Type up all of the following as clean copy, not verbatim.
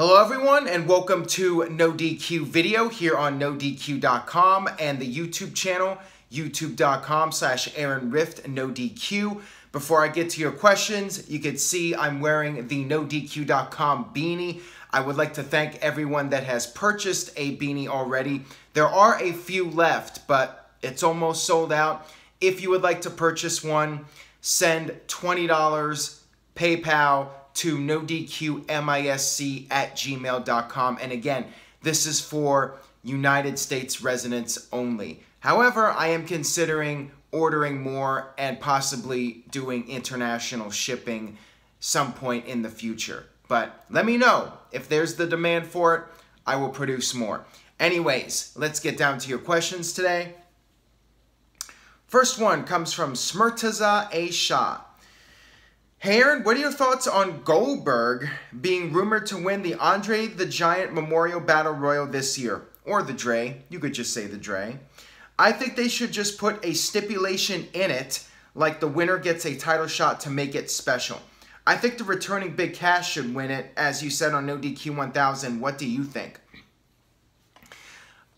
Hello everyone and welcome to NoDQ video here on NoDQ.com and the YouTube channel, youtube.com/AaronRift NoDQ. Before I get to your questions, you can see I'm wearing the NoDQ.com beanie. I would like to thank everyone that has purchased a beanie already. There are a few left, but it's almost sold out. If you would like to purchase one, send $20 PayPal to nodqmisc@gmail.com. And again, this is for United States residents only. However, I am considering ordering more and possibly doing international shipping some point in the future. But let me know. If there's the demand for it, I will produce more. Anyways, let's get down to your questions today. First one comes from Smurtaza A. Shah. Hey Aaron, what are your thoughts on Goldberg being rumored to win the Andre the Giant Memorial Battle Royal this year? Or the Dre. You could just say the Dre. I think they should just put a stipulation in it, like the winner gets a title shot to make it special. I think the returning Big Cass should win it, as you said on NoDQ 1000. What do you think?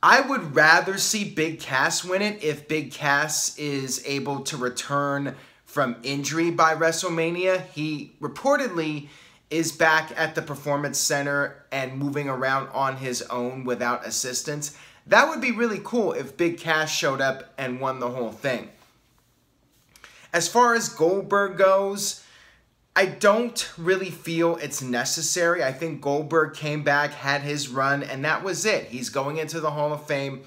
I would rather see Big Cass win it if Big Cass is able to return from injury by WrestleMania. He reportedly is back at the Performance Center and moving around on his own without assistance. That would be really cool if Big Cass showed up and won the whole thing. As far as Goldberg goes, I don't really feel it's necessary. I think Goldberg came back, had his run, and that was it. He's going into the Hall of Fame.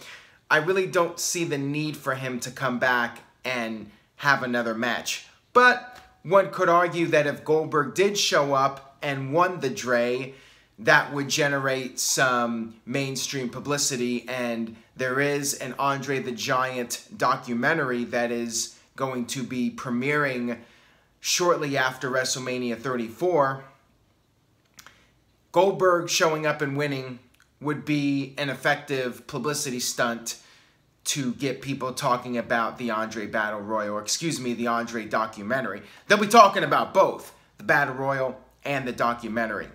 I really don't see the need for him to come back and have another match. But one could argue that if Goldberg did show up and won the Dre, that would generate some mainstream publicity, and there is an Andre the Giant documentary that is going to be premiering shortly after WrestleMania 34. Goldberg showing up and winning would be an effective publicity stunt to get people talking about the Andre Battle Royal, or excuse me, the Andre documentary. They'll be talking about both, the Battle Royal and the documentary.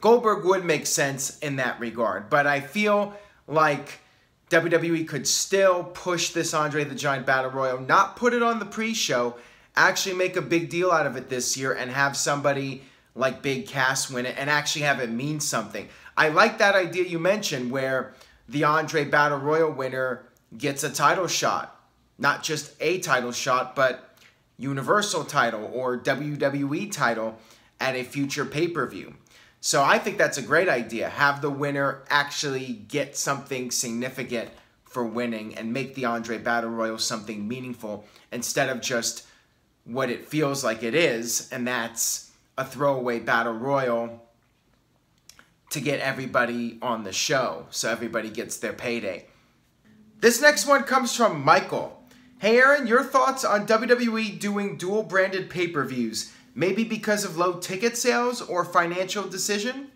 Goldberg would make sense in that regard, but I feel like WWE could still push this Andre the Giant Battle Royal, not put it on the pre-show, actually make a big deal out of it this year and have somebody like Big Cass win it and actually have it mean something. I like that idea you mentioned where the Andre Battle Royal winner gets a title shot. Not just a title shot, but Universal title or WWE title at a future pay-per-view. So I think that's a great idea. Have the winner actually get something significant for winning and make the Andre Battle Royal something meaningful instead of just what it feels like it is, and that's a throwaway Battle Royal to get everybody on the show, so everybody gets their payday. This next one comes from Michael. Hey Aaron, your thoughts on WWE doing dual-branded pay-per-views? Maybe because of low ticket sales or financial decision?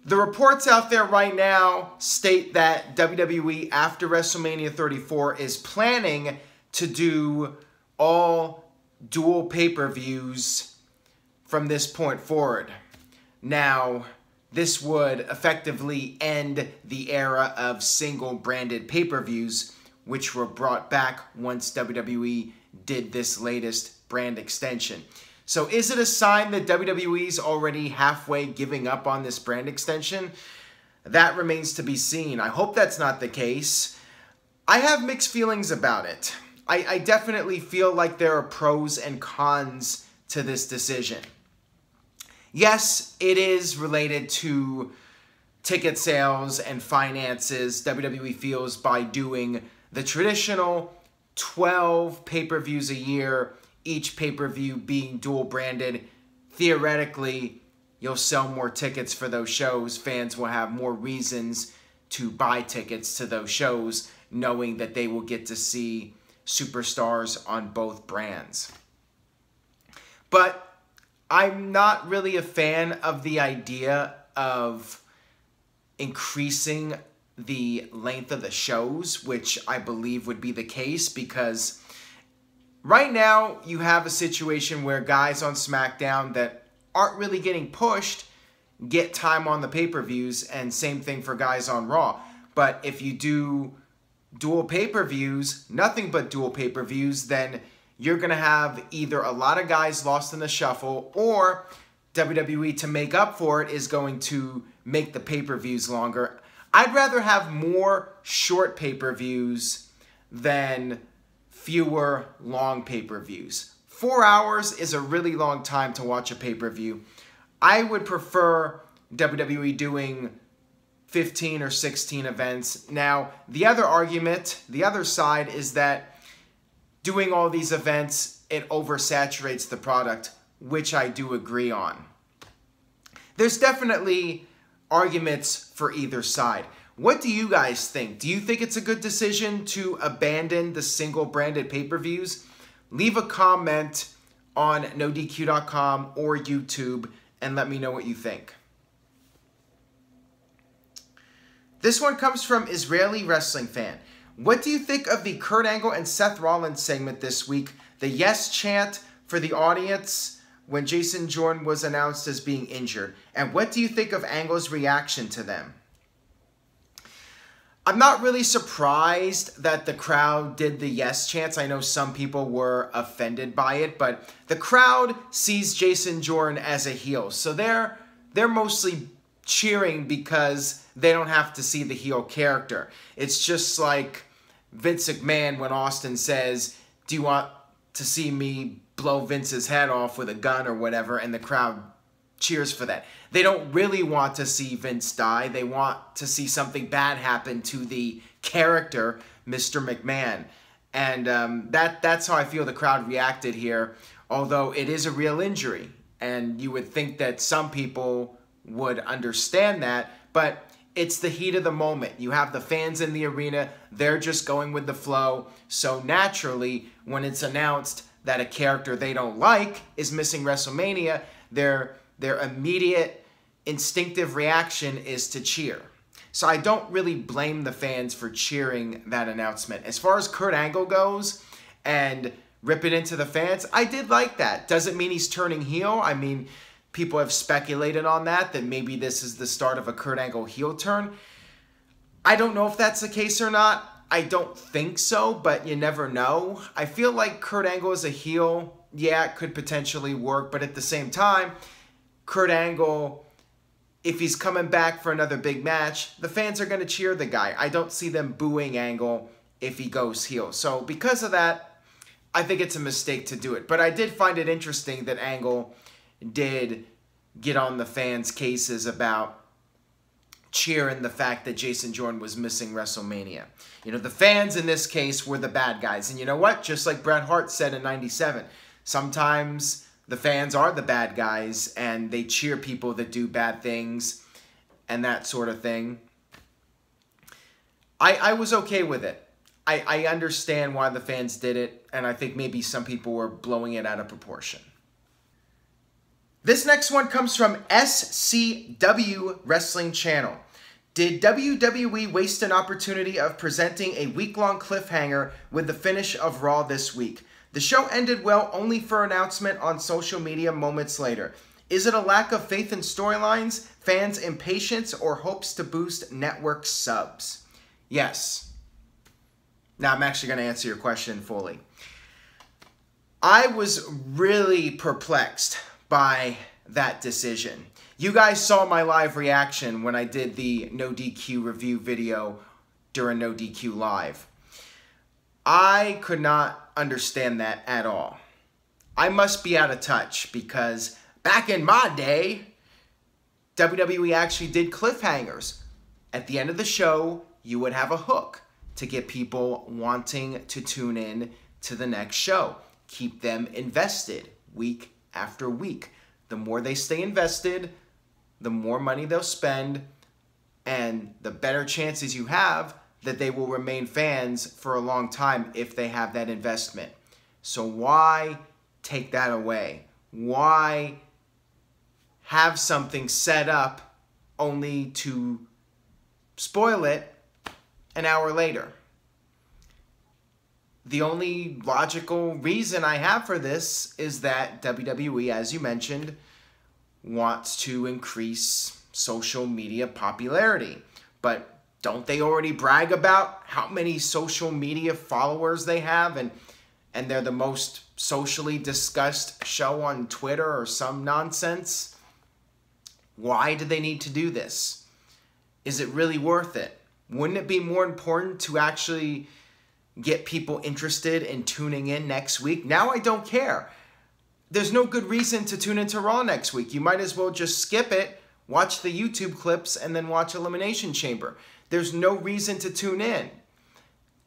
The reports out there right now state that WWE after WrestleMania 34 is planning to do all dual pay-per-views from this point forward. Now, this would effectively end the era of single-branded pay-per-views, which were brought back once WWE did this latest brand extension. So is it a sign that WWE's already halfway giving up on this brand extension? That remains to be seen. I hope that's not the case. I have mixed feelings about it. I definitely feel like there are pros and cons to this decision. Yes, it is related to ticket sales and finances. WWE feels by doing the traditional 12 pay-per-views a year, each pay-per-view being dual-branded, theoretically, you'll sell more tickets for those shows. Fans will have more reasons to buy tickets to those shows, knowing that they will get to see superstars on both brands. But I'm not really a fan of the idea of increasing the length of the shows, which I believe would be the case, because right now you have a situation where guys on SmackDown that aren't really getting pushed get time on the pay-per-views, and same thing for guys on Raw. But if you do dual pay-per-views, nothing but dual pay-per-views, then you're going to have either a lot of guys lost in the shuffle, or WWE, to make up for it, is going to make the pay-per-views longer. I'd rather have more short pay-per-views than fewer long pay-per-views. 4 hours is a really long time to watch a pay-per-view. I would prefer WWE doing 15 or 16 events. Now, the other argument, the other side, is that doing all these events, it oversaturates the product, which I do agree on. There's definitely arguments for either side. What do you guys think? Do you think it's a good decision to abandon the single branded pay-per-views? Leave a comment on NoDQ.com or YouTube and let me know what you think. This one comes from Israeli Wrestling Fan. What do you think of the Kurt Angle and Seth Rollins segment this week? The yes chant for the audience when Jason Jordan was announced as being injured. And what do you think of Angle's reaction to them? I'm not really surprised that the crowd did the yes chants. I know some people were offended by it, but the crowd sees Jason Jordan as a heel. So they're mostly cheering because they don't have to see the heel character. It's just like Vince McMahon when Austin says, "Do you want to see me blow Vince's head off with a gun or whatever?" And the crowd cheers for that. They don't really want to see Vince die. They want to see something bad happen to the character, Mr. McMahon. And that's how I feel the crowd reacted here, although it is a real injury. And you would think that some people would understand that, but it's the heat of the moment. You have the fans in the arena. They're just going with the flow. So naturally, when it's announced that a character they don't like is missing WrestleMania, their immediate instinctive reaction is to cheer. So I don't really blame the fans for cheering that announcement. As far as Kurt Angle goes and ripping into the fans, I did like that. Doesn't mean he's turning heel. I mean, people have speculated on that maybe this is the start of a Kurt Angle heel turn. I don't know if that's the case or not. I don't think so, but you never know. I feel like Kurt Angle as a heel, yeah, it could potentially work, but at the same time, Kurt Angle, if he's coming back for another big match, the fans are going to cheer the guy. I don't see them booing Angle if he goes heel. So because of that, I think it's a mistake to do it. But I did find it interesting that Angle did get on the fans' cases about cheering the fact that Jason Jordan was missing WrestleMania. You know, the fans in this case were the bad guys. And you know what? Just like Bret Hart said in '97, sometimes the fans are the bad guys and they cheer people that do bad things and that sort of thing. I was okay with it. I understand why the fans did it, and I think maybe some people were blowing it out of proportion. This next one comes from SCW Wrestling Channel. Did WWE waste an opportunity of presenting a week-long cliffhanger with the finish of Raw this week? The show ended well only for announcement on social media moments later. Is it a lack of faith in storylines, fans' impatience, or hopes to boost network subs? Yes. Now I'm actually going to answer your question fully. I was really perplexed by that decision. You guys saw my live reaction when I did the NoDQ review video during NoDQ Live. I could not understand that at all. I must be out of touch because back in my day, WWE actually did cliffhangers. At the end of the show, you would have a hook to get people wanting to tune in to the next show. Keep them invested week after week. The more they stay invested, the more money they'll spend, and the better chances you have that they will remain fans for a long time if they have that investment. So why take that away? Why have something set up only to spoil it an hour later? The only logical reason I have for this is that WWE, as you mentioned, wants to increase social media popularity. But don't they already brag about how many social media followers they have, and they're the most socially discussed show on Twitter or some nonsense? Why do they need to do this? Is it really worth it? Wouldn't it be more important to actually get people interested in tuning in next week? Now I don't care. There's no good reason to tune into Raw next week. You might as well just skip it, watch the YouTube clips, and then watch Elimination Chamber. There's no reason to tune in.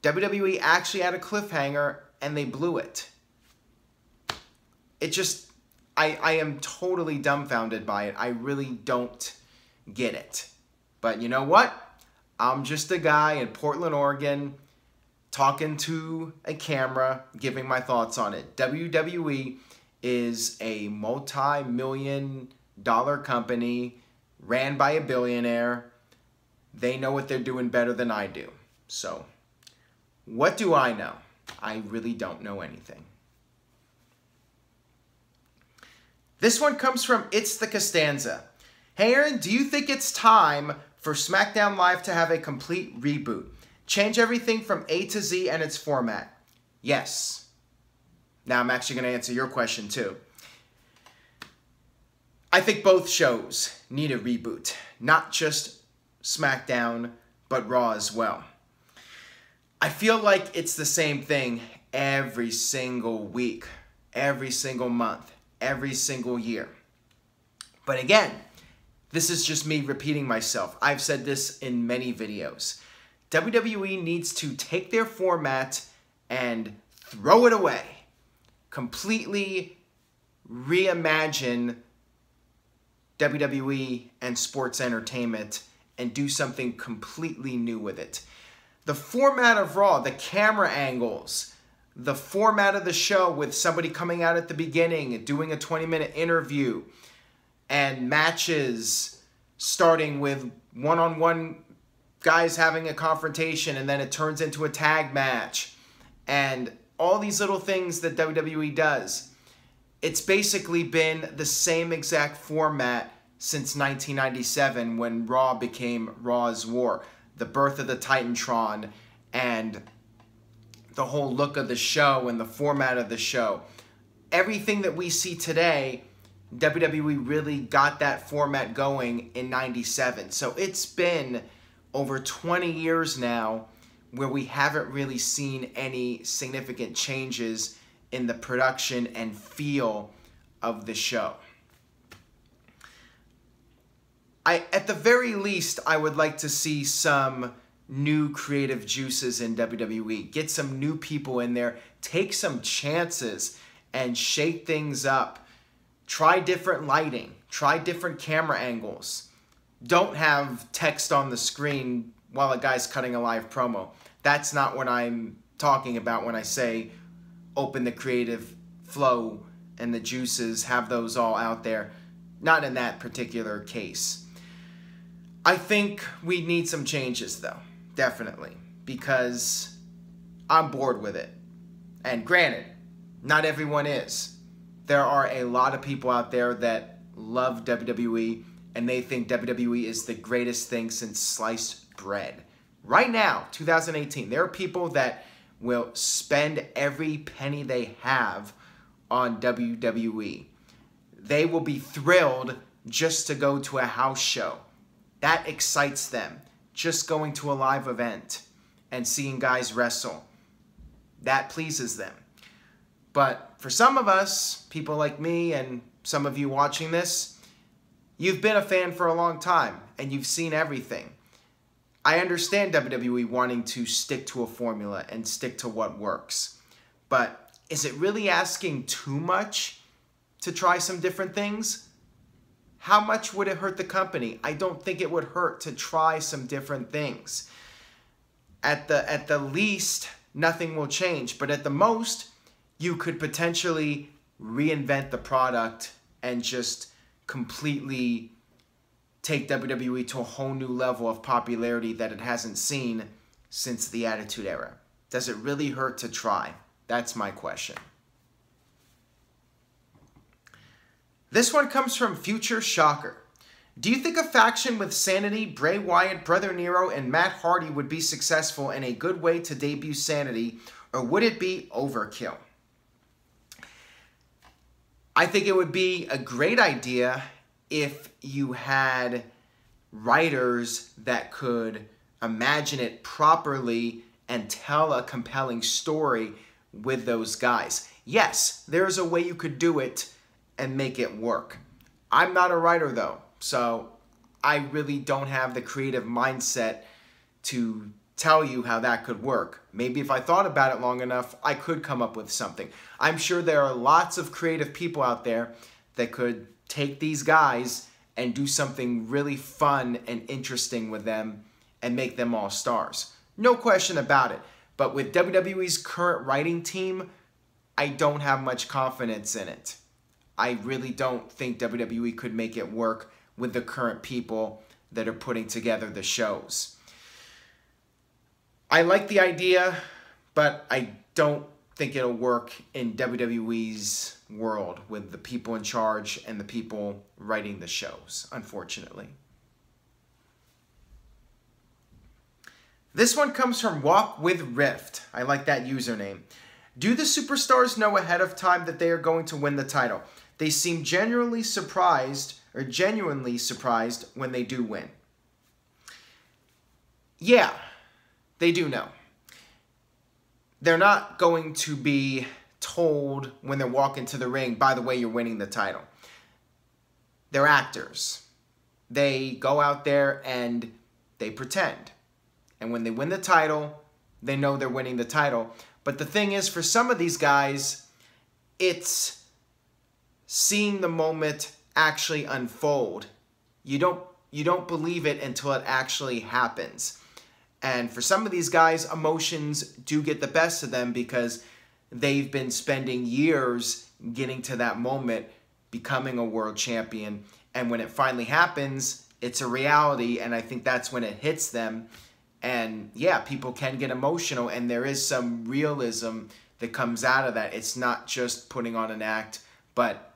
WWE actually had a cliffhanger, and they blew it. It just, I am totally dumbfounded by it. I really don't get it. But you know what? I'm just a guy in Portland, Oregon, talking to a camera, giving my thoughts on it. WWE is a multi-million-dollar company ran by a billionaire. They know what they're doing better than I do. So, what do I know? I really don't know anything. This one comes from It's the Costanza. Hey Aaron, do you think it's time for SmackDown Live to have a complete reboot? Change everything from A to Z and its format? Yes. Now I'm actually going to answer your question too. I think both shows need a reboot. Not just SmackDown, but Raw as well. I feel like it's the same thing every single week, every single month, every single year. But again, this is just me repeating myself. I've said this in many videos. WWE needs to take their format and throw it away. Completely reimagine WWE and sports entertainment and do something completely new with it. The format of Raw, the camera angles, the format of the show with somebody coming out at the beginning and doing a 20-minute interview, and matches starting with one-on-one guys having a confrontation, and then it turns into a tag match, and all these little things that WWE does. It's basically been the same exact format since 1997 when Raw became Raw's War. The birth of the Titantron and the whole look of the show and the format of the show. Everything that we see today, WWE really got that format going in 97. So it's been over 20 years now where we haven't really seen any significant changes in the production and feel of the show. At the very least, I would like to see some new creative juices in WWE. Get some new people in there. Take some chances and shake things up. Try different lighting. Try different camera angles. Don't have text on the screen while a guy's cutting a live promo. That's not what I'm talking about when I say open the creative flow and the juices, have those all out there. Not in that particular case. I think we need some changes though, definitely, because I'm bored with it. And granted, not everyone is. There are a lot of people out there that love WWE and they think WWE is the greatest thing since sliced bread. Right now, 2018, there are people that will spend every penny they have on WWE. They will be thrilled just to go to a house show. That excites them. Just going to a live event and seeing guys wrestle. That pleases them. But for some of us, people like me and some of you watching this, you've been a fan for a long time and you've seen everything. I understand WWE wanting to stick to a formula and stick to what works. But is it really asking too much to try some different things? How much would it hurt the company? I don't think it would hurt to try some different things. At the least, nothing will change. But at the most, you could potentially reinvent the product and just completely take WWE to a whole new level of popularity that it hasn't seen since the Attitude Era. Does it really hurt to try? That's my question. This one comes from Future Shocker. Do you think a faction with Sanity, Bray Wyatt, Brother Nero, and Matt Hardy would be successful and a good way to debut Sanity, or would it be overkill? I think it would be a great idea if you had writers that could imagine it properly and tell a compelling story with those guys. Yes, there's a way you could do it and make it work. I'm not a writer though, so I really don't have the creative mindset to tell you how that could work. Maybe if I thought about it long enough, I could come up with something. I'm sure there are lots of creative people out there that could take these guys and do something really fun and interesting with them and make them all stars. No question about it. But with WWE's current writing team, I don't have much confidence in it. I really don't think WWE could make it work with the current people that are putting together the shows. I like the idea, but I don't think it'll work in WWE's world with the people in charge and the people writing the shows, unfortunately. This one comes from Walk with Rift. I like that username. Do the superstars know ahead of time that they are going to win the title? They seem genuinely surprised when they do win. Yeah, they do know. They're not going to be told when they walk into the ring, by the way, you're winning the title. They're actors. They go out there and they pretend. And when they win the title, they know they're winning the title. But the thing is, for some of these guys, it's seeing the moment actually unfold. You don't believe it until it actually happens. And for some of these guys, emotions do get the best of them because they've been spending years getting to that moment, becoming a world champion. And when it finally happens, it's a reality, and I think that's when it hits them. And yeah, people can get emotional, and there is some realism that comes out of that. It's not just putting on an act, but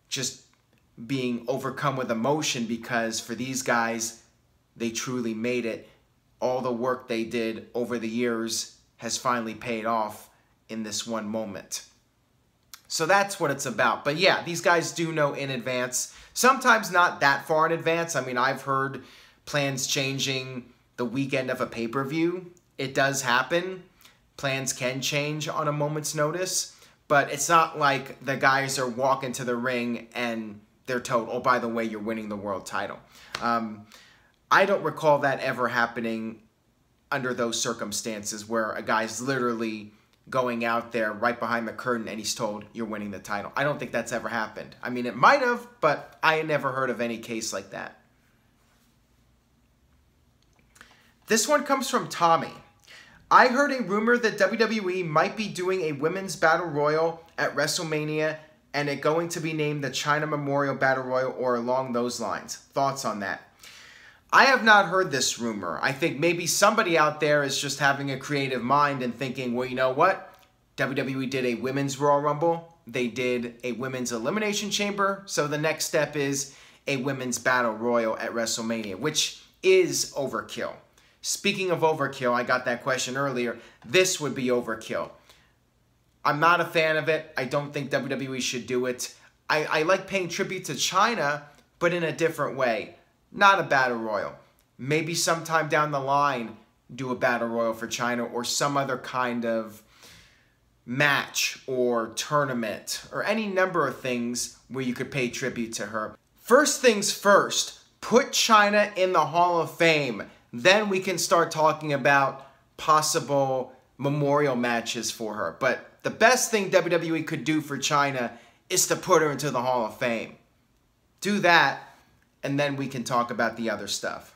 just being overcome with emotion, because for these guys, they truly made it. All the work they did over the years has finally paid off in this one moment. So that's what it's about. But yeah, these guys do know in advance. Sometimes not that far in advance. I mean, I've heard plans changing the weekend of a pay-per-view. It does happen. Plans can change on a moment's notice. But it's not like the guys are walking to the ring and they're told, oh, by the way, you're winning the world title. I don't recall that ever happening under those circumstances where a guy's literally going out there right behind the curtain and he's told, you're winning the title. I don't think that's ever happened. I mean, it might have, but I had never heard of any case like that. This one comes from Tommy. I heard a rumor that WWE might be doing a women's battle royal at WrestleMania and it going to be named the China Memorial Battle Royal or along those lines. Thoughts on that? I have not heard this rumor. I think maybe somebody out there is just having a creative mind and thinking, well, you know what? WWE did a women's Royal Rumble. They did a women's Elimination Chamber. So the next step is a women's Battle Royal at WrestleMania, which is overkill. Speaking of overkill, I got that question earlier. This would be overkill. I'm not a fan of it. I don't think WWE should do it. I like paying tribute to China, but in a different way. Not a battle royal. Maybe sometime down the line, do a battle royal for China or some other kind of match or tournament or any number of things where you could pay tribute to her. First things first, put China in the Hall of Fame. Then we can start talking about possible memorial matches for her. But the best thing WWE could do for China is to put her into the Hall of Fame. Do that, and then we can talk about the other stuff.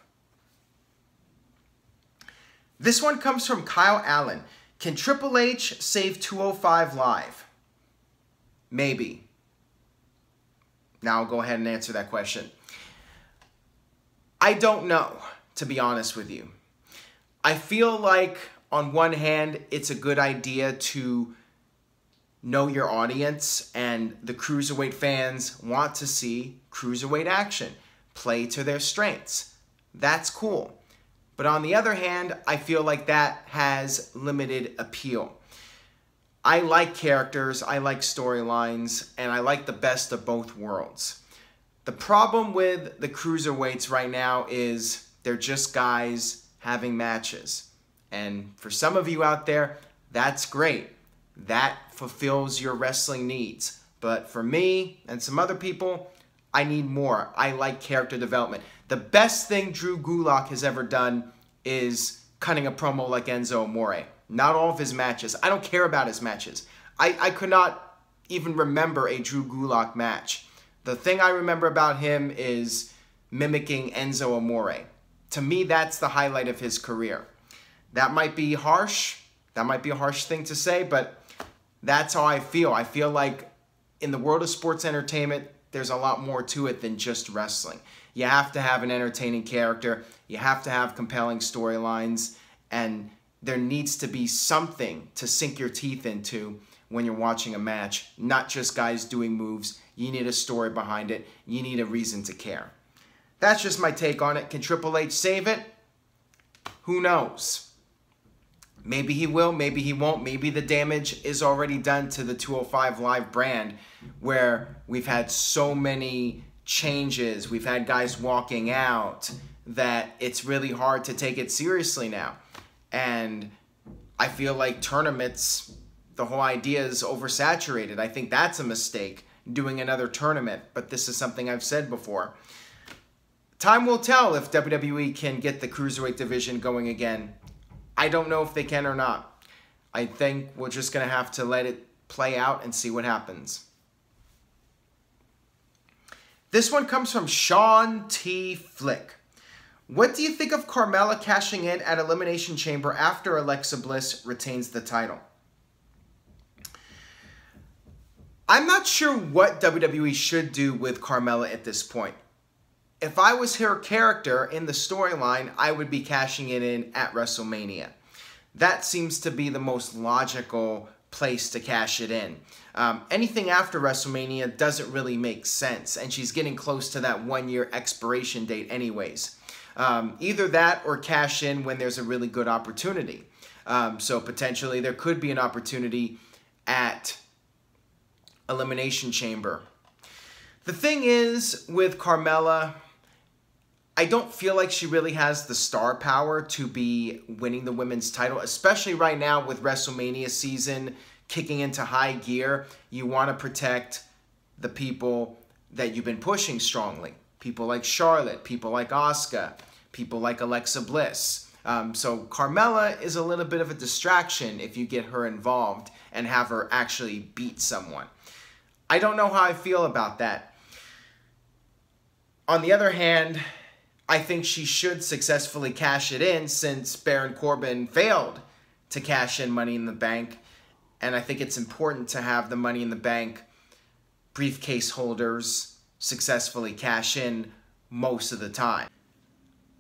This one comes from Kyle Allen. Can Triple H save 205 Live? Maybe. Now I'll go ahead and answer that question. I don't know, to be honest with you. I feel like, on one hand, it's a good idea to know your audience, and the cruiserweight fans want to see cruiserweight action. Play to their strengths. That's cool. But on the other hand, I feel like that has limited appeal. I like characters, I like storylines, and I like the best of both worlds. The problem with the cruiserweights right now is they're just guys having matches. And for some of you out there, that's great. That fulfills your wrestling needs. But for me and some other people, I need more. I like character development. The best thing Drew Gulak has ever done is cutting a promo like Enzo Amore. Not all of his matches. I don't care about his matches. I could not even remember a Drew Gulak match. The thing I remember about him is mimicking Enzo Amore. To me, that's the highlight of his career. That might be harsh. That might be a harsh thing to say, but that's how I feel. I feel like in the world of sports entertainment, there's a lot more to it than just wrestling. You have to have an entertaining character. You have to have compelling storylines. And there needs to be something to sink your teeth into when you're watching a match. Not just guys doing moves. You need a story behind it. You need a reason to care. That's just my take on it. Can Triple H save it? Who knows? Maybe he will, maybe he won't. Maybe the damage is already done to the 205 Live brand, where we've had so many changes, we've had guys walking out, that it's really hard to take it seriously now. And I feel like tournaments, the whole idea is oversaturated. I think that's a mistake, doing another tournament. But this is something I've said before. Time will tell if WWE can get the Cruiserweight division going again. I don't know if they can or not. I think we're just going to have to let it play out and see what happens. This one comes from Sean T. Flick. What do you think of Carmela cashing in at Elimination Chamber after Alexa Bliss retains the title? I'm not sure what WWE should do with Carmela at this point. If I was her character in the storyline, I would be cashing it in at WrestleMania. That seems to be the most logical place to cash it in. Anything after WrestleMania doesn't really make sense, and she's getting close to that one-year expiration date anyways. Either that or cash in when there's a really good opportunity. So potentially there could be an opportunity at Elimination Chamber. The thing is with Carmela, I don't feel like she really has the star power to be winning the women's title, especially right now with WrestleMania season kicking into high gear. You want to protect the people that you've been pushing strongly. People like Charlotte, people like Asuka, people like Alexa Bliss. So Carmela is a little bit of a distraction if you get her involved and have her actually beat someone. I don't know how I feel about that. On the other hand, I think she should successfully cash it in since Baron Corbin failed to cash in Money in the Bank. And I think it's important to have the Money in the Bank briefcase holders successfully cash in most of the time.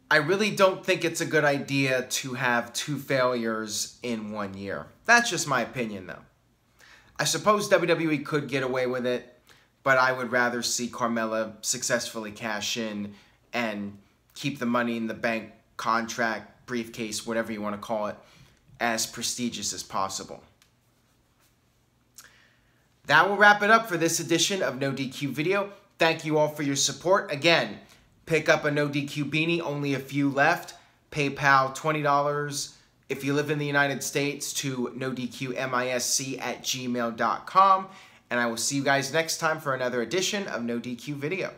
I really don't think it's a good idea to have 2 failures in 1 year. That's just my opinion, though. I suppose WWE could get away with it, but I would rather see Carmela successfully cash in and keep the Money in the Bank contract, briefcase, whatever you want to call it, as prestigious as possible. That will wrap it up for this edition of NoDQ Video. Thank you all for your support. Again, pick up a NoDQ beanie, only a few left. PayPal $20 if you live in the United States to NoDQMISC@gmail.com. And I will see you guys next time for another edition of NoDQ Video.